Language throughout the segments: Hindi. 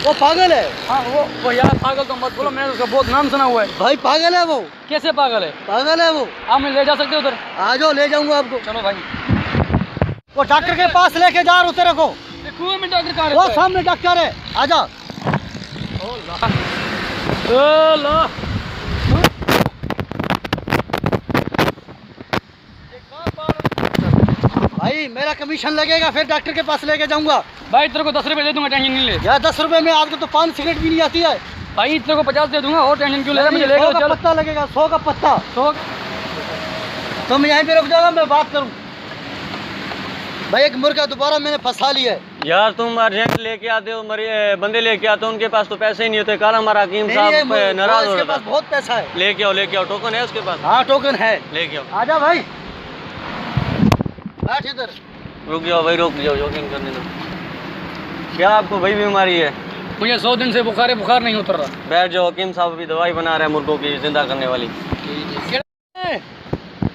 वो पागल है। हाँ वो यार पागल तो मत बोलो, मैंने उसका बहुत नाम सुना हुआ है। भाई पागल है वो। कैसे पागल है? पागल है वो। आप मुझे ले जा सकते हो उधर? आ जाओ, ले जाऊंगा आपको। चलो भाई। वो डॉक्टर के पास लेके जा रहा हूँ तेरे को। कुएं में डॉक्टर कहाँ वो रहता है? सामने डॉक्टर है, आजा। भाई मेरा कमीशन लगेगा, फिर डॉक्टर के पास लेके जाऊंगा। भाई तेरे को 10 रुपए दे दूंगा, टेंशन नहीं ले। यार 10 रुपए में आजकल तो 5 सिगरेट भी नहीं आती है। भाई तेरे को 50 दे दूंगा, और टेंशन क्यों ले रहा है? मुझे लेकर 100 का चल। पत्ता लगेगा, 100 का पत्ता। 100। तुम यहीं पे रुक जाओ, मैं बात करूं। भाई एक मुर्गा दोबारा मैंने फंसा लिया है। यार तुम अर्जेंट लेके आते हो, बंदे लेके आते हो, उनके पास तो पैसे ही नहीं होते। कल हमारा हकीम साहब नाराज हो रहा था। बहुत पैसा है। लेके आओ, टोकन है उसके पास? हाँ टोकन है, लेके आओ। आजा भाई, बैठ इधर। रुक जाओ भाई, रुक जाओ, जॉगिंग करने दो। क्या आपको भाई बीमारी है? मुझे 100 दिन से बुखार नहीं उतर रहा। बैठ जाओ, हकीम साहब अभी दवाई बना रहे हैं मुर्गों की जिंदा करने वाली।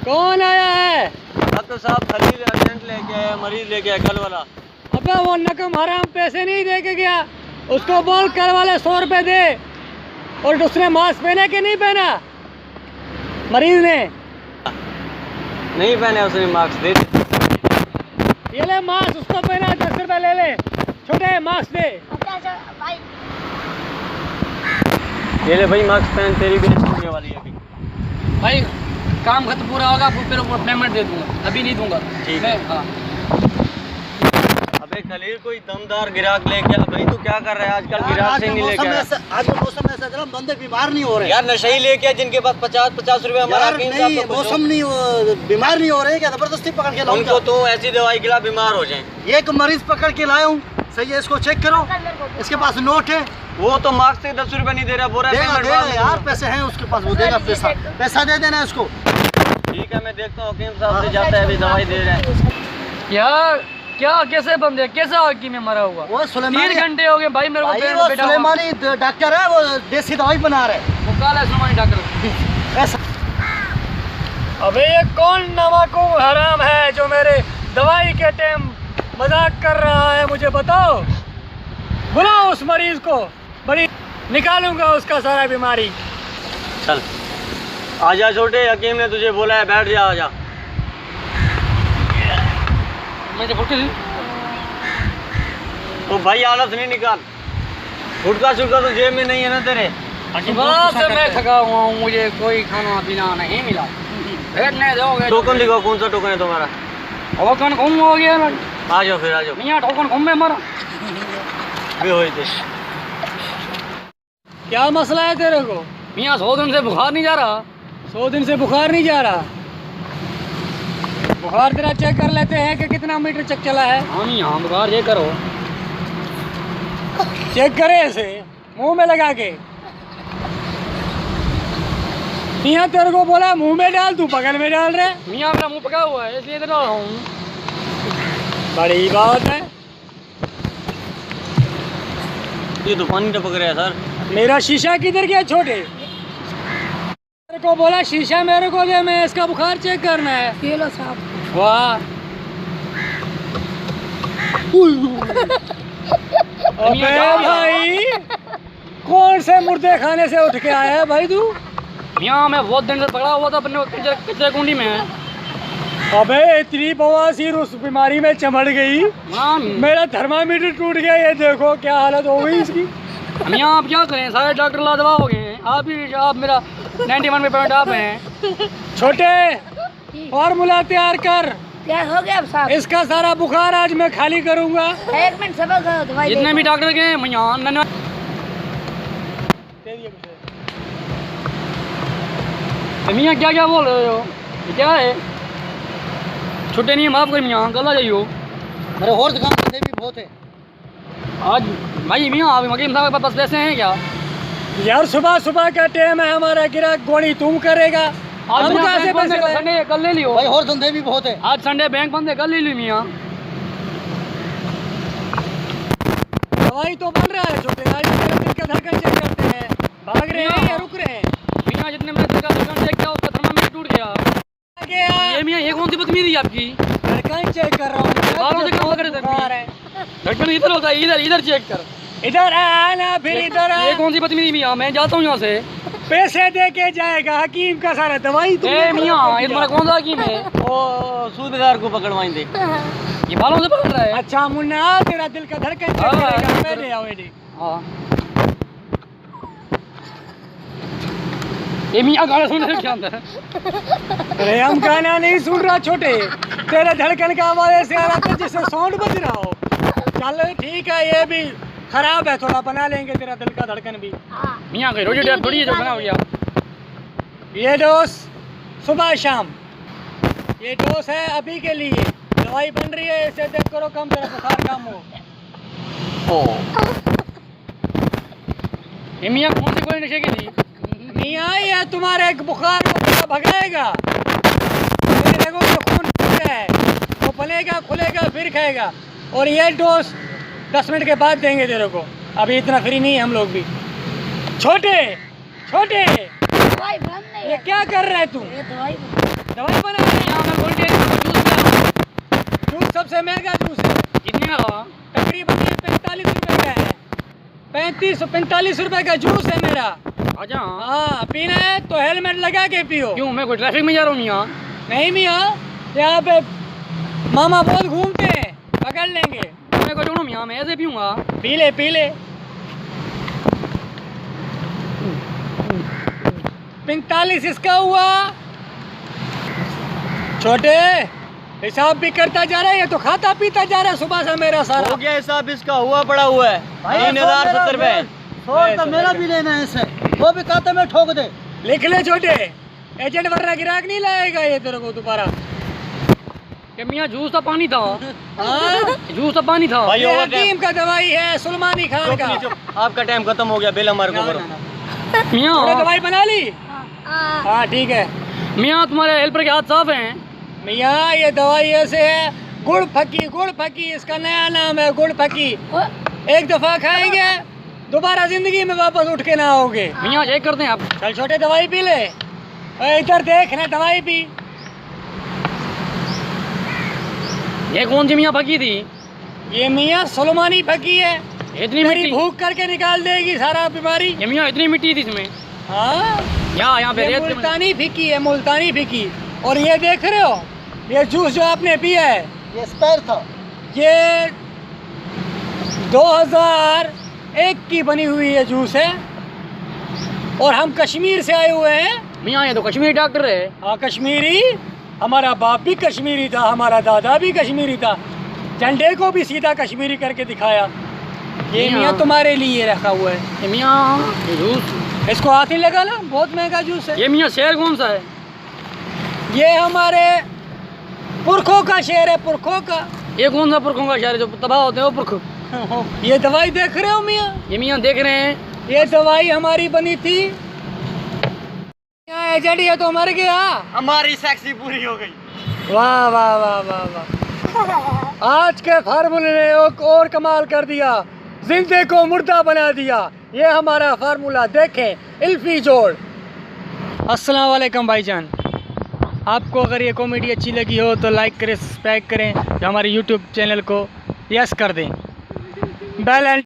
कौन आया है? डॉक्टर साहब खलील अर्जेंट लेके आया, मरीज लेके आया कल वाला। अबे वो नकम हराम पैसे नहीं दे के गया, उसको बोल कल वाले 100 रुपए दे। और उसने मास्क पहना कि नहीं पहना? मरीज ने नहीं पहने उसने मास्क। दे ये ले मास्क, उसको पहना, 10 रुपए ले ले। छोटे मास्क दे। ये ले भाई मास्क पहन, तेरी भी होने वाली है अभी। भाई काम खत्म पूरा होगा, फिर पेमेंट दे दूंगा, अभी नहीं दूंगा। ठीक है। हाँ। अबे खलील कोई दमदार गिराक लेके आ भाई, तू क्या कर रहा है आजकल? गिराक से नहीं लेके आया। आज मौसम ऐसा जरा, बंदे बीमार नहीं हो रहे यार नशे लेके आ, जिनके पास 50-50 रुपए हमारा हकीम साहब नहीं, तो मौसम नहीं, बीमार नहीं हो रहे क्या? जबरदस्ती पकड़ के लाऊं उनको तो ऐसी दवाई खिला बीमार हो जाए। एक मरीज पकड़ के लाया हूँ, सही है, इसको चेक करो। इसके पास नोट है। वो तो मार्क्स से 10 रुपए नहीं दे रहा, बोल रहा है देगा यार, पैसे हैं उसके पास, वो देगा। पैसा दे देना इसको। ठीक है, मैं देखता हूँ हकीम साहब से जाता है, अभी दवाई दे रहे हैं। यार क्या कैसे बंदे, कैसा हकीम में मरा हुआ? वो 3 घंटे हो गए भाई मेरे को पेट में बैठा हुआ। सुलेमानी डॉक्टर है, वो देसी दवाई बना रहे हैं। वो काला सुलेमानी डॉक्टर। ऐसा अबे ये कौन नवाको हराम है जो मेरे दवाई के टाइम मजाक कर रहा है? मुझे बताओ। बुलाओ उस मरीज को, बड़ी निकालूंगा उसका सारा बीमारी। चल आजा छोटे, हकीम ने तुझे बोला है, बैठ जा, आजा। मुझे फुटकी दी। तो भाई आलस नहीं निकाल, फुटका शुटका तो जेब में नहीं है ना तेरे? सुबह से मैं थका हुआ हूँ, मुझे कोई खाना पीना नहीं मिला। बैठने दोगे? टोकन दिखाओ, कौन सा टोकन है तुम्हारा? टोकन गुम हो गया। आ जाओ फिर, आ जाओ। मियाँ टोकन गुम में मरा। भी हुई थे। क्या मसला है तेरे को? मियाँ 100 दिन से बुखार नहीं जा रहा। 100 दिन से बुखार नहीं जा रहा? बुखार तेरा चेक कर लेते हैं कि कितना मीटर चेक चला है। हाँ यहाँ बुखार चेक करो। चेक करे ऐसे मुंह में लगा के। मियाँ तेरे को बोला मुंह में डाल, तू बगल में डाल रहे। मियाँ मेरा मुंह पका हुआ है इसलिए डाल रहा हूँ। बड़ी बात है। ये तो पानी टपक रहा है सर। मेरा शीशा किधर गया छोटे? मेरे को बोला शीशा मेरे को दे, मैं इसका बुखार चेक करना है। ये लो साहब। वाह अबे भाई कौन से मुर्दे खाने से उठ के आया है भाई तू? मियाँ मैं बहुत दिन से पकड़ा हुआ था अपने कचरे कुंडी में। अबे इतनी बवासीर उस बीमारी में चमड़ गई, मेरा थर्मामीटर टूट गया। ये देखो क्या हालत हो गई इसकी। मियाँ आप क्या करें, सारे डॉक्टर लाजवाब हो गए हैं। आप मेरा 91 में पेमेंट आप हैं। छोटे फार्मूला तैयार कर। क्या हो गया साहब? इसका सारा बुखार आज मैं खाली करूंगा। 1 मिनट सब दवाई जितने भी डॉक्टर के मियाँ मियाँ क्या क्या बोल रहे हो? ये क्या है? छुट्टे नहीं माफ कर मियाँ, कल आ जाइयो। मेरे और दुकान धंधे भी बहुत है आज भाई। मियाँ आप हकीम साहब के पास पैसे हैं क्या? यार सुबह सुबह का टाइम है हमारा, गिराक गोली तुम करेगा। आज कहाँ से पैसे? संडे कल ले लियो भाई, और धंधे भी बहुत है। आज संडे बैंक बंद है, कल ले लियो मियाँ। दवाई तो बन रहा है छोटे, आज दिल का धड़कन चेक करते हैं। भाग रहे हैं या रुक रहे हैं? मियाँ जितने मैंने दिल का धड़कन चेक किया उसका थर्मामीटर टूट गया। ये मियाँ ये कौन सी बदतमीजी है आपकी? धड़कन चेक कर रहा हूँ। बालों से काम करे धड़कन इधर होता है, इधर चेक कर। इधर आना, फिर इधर ये कौन सी बदतमीजी मियाँ, मैं जाता हूँ यहाँ से। पैसे दे के जाएगा हकीम का सारा दवाई ए मियाँ, ये तुम्हारा कौन सा हकीम है? वो सूबेदार को पकड़वाएंगे। ये बालों से पकड़ रहा है। अच्छा मुन्ना, तेरा दिल का धड़कन चेक करेगा, पहले आओ ये। हाँ। ये मियाँ गाना सुन रहे क्या अंदर? अरे हम गाना नहीं सुन रहा छोटे, तेरे धड़कन का आवाज से आ रहा था जिससे साउंड बज रहा हो। चल ठीक है, ये भी खराब है, थोड़ा बना लेंगे तेरा दिल का धड़कन भी। मियाँ कोई रोटी डेट थोड़ी है जो बना हो गया। ये डोज सुबह शाम, ये डोज है अभी के लिए, दवाई बन रही है, इसे देख करो कम, तेरा बुखार कम हो। ये मियाँ कौन सी गोली नशे की थी? मियाँ ये तुम्हारे बुखार को पूरा भगाएगा, देखो तो खून फूलता है, वो फलेगा खुलेगा फिर खाएगा। और ये डोज 10 मिनट के बाद देंगे तेरे को, अभी इतना फ्री नहीं है हम लोग भी। छोटे छोटे दवाई बन नहीं ये है। क्या कर रहा है तू? ये दवाई दवाई बना रहा है? यहाँ मैं गोल्ड जूस जूस सबसे महंगा जूस है, कितने का था? तकरीबन 45 रुपए का है, 45 रुपए का जूस है मेरा। अच्छा हाँ पीना है तो हेलमेट लगा के पियो। क्यों, मैं कोई ट्रैफिक में जा रहा हूँ मियाँ? नहीं मियाँ, यहाँ पे मामा बहुत घूमते हैं, पकड़ लेंगे। मैं कोई छोड़ू मियाँ, मैं ऐसे पीऊँगा। पी ले पी ले। 45 इसका हुआ। छोटे हिसाब भी करता जा रहा है, ये तो खाता पीता जा रहा है सुबह से मेरा सारा। हो गया हिसाब इसका, हुआ पड़ा हुआ है भाई 3070 रुपए। 100 तो मेरा भी लेना है इससे, वो भी खाते में ठोक दे। लिख ले छोटे, एजेंट वरना गिराक नहीं लाएगा ये तेरे को दोबारा। कि मियाँ जूस तो पानी था। हाँ जूस तो पानी था। ये हकीम का दवाई है, सुलेमानी खान का। आपका टाइम खत्म हो गया, बिल हमारे को करो। थोड़ी मियाँ दवाई बना ली? हाँ। हाँ ठीक है। मियाँ, तुम्हारे हेल्पर के हाथ साफ हैं? मियाँ ये दवाई ऐसे है, गुड़ फकी, इसका नया नाम है गुड़ फकी। एक दफा खाएंगे दोबारा जिंदगी में वापस उठ के ना आओगे। मियाँ चेक करते हैं आप। चल छोटे दवाई पी ले, इधर देख ना दवाई पी। ये कौन सी मियाँ फकी थी? ये मियाँ सुलेमानी फकी है, इतनी तेरी मिट्टी? भूख करके निकाल देगी सारा बीमारी। ये मियाँ इतनी मिट्टी थी इसमें? हाँ यहाँ पे ये रेत में- मुल्तानी फिकी है, मुल्तानी फिकी। और ये देख रहे हो, ये जूस जो आपने पिया है, ये स्पेयर था। ये 2001 की बनी हुई ये जूस है, और हम कश्मीर से आए हुए हैं। मियाँ ये तो कश्मीरी डॉक्टर है। हाँ कश्मीरी, हमारा बाप भी कश्मीरी था, हमारा दादा भी कश्मीरी था, झंडे को भी सीधा कश्मीरी करके दिखाया। ये मियाँ। मियाँ तुम्हारे लिए रखा हुआ है, ये मियाँ ये जूस, इसको हाथ नहीं लगा ना, बहुत महंगा जूस है। ये मियाँ शेर कौन सा है? ये हमारे पुरखों का शेर है, पुरखों का। ये कौन सा पुरखों का शेर है जो तबाह होते हैं वो पुरख? ये दवाई देख रहे हो मियाँ, ये मियाँ देख रहे हैं। ये दवाई हमारी बनी थी। एजेंट ये तो मर गया। हमारी सेक्सी पूरी हो गई। वाह वाह वाह वाह वाह, आज के फार्मूले ने एक और कमाल कर दिया, जिंदे को मुर्दा बना दिया। ये हमारा फार्मूला देखें, इल्फी जोड़। अस्सलाम वालेकुम भाईजान, आपको अगर ये कॉमेडी अच्छी लगी हो तो लाइक करें, सब्सक्राइब करें, जो हमारे यूट्यूब चैनल को यस कर दें, बेल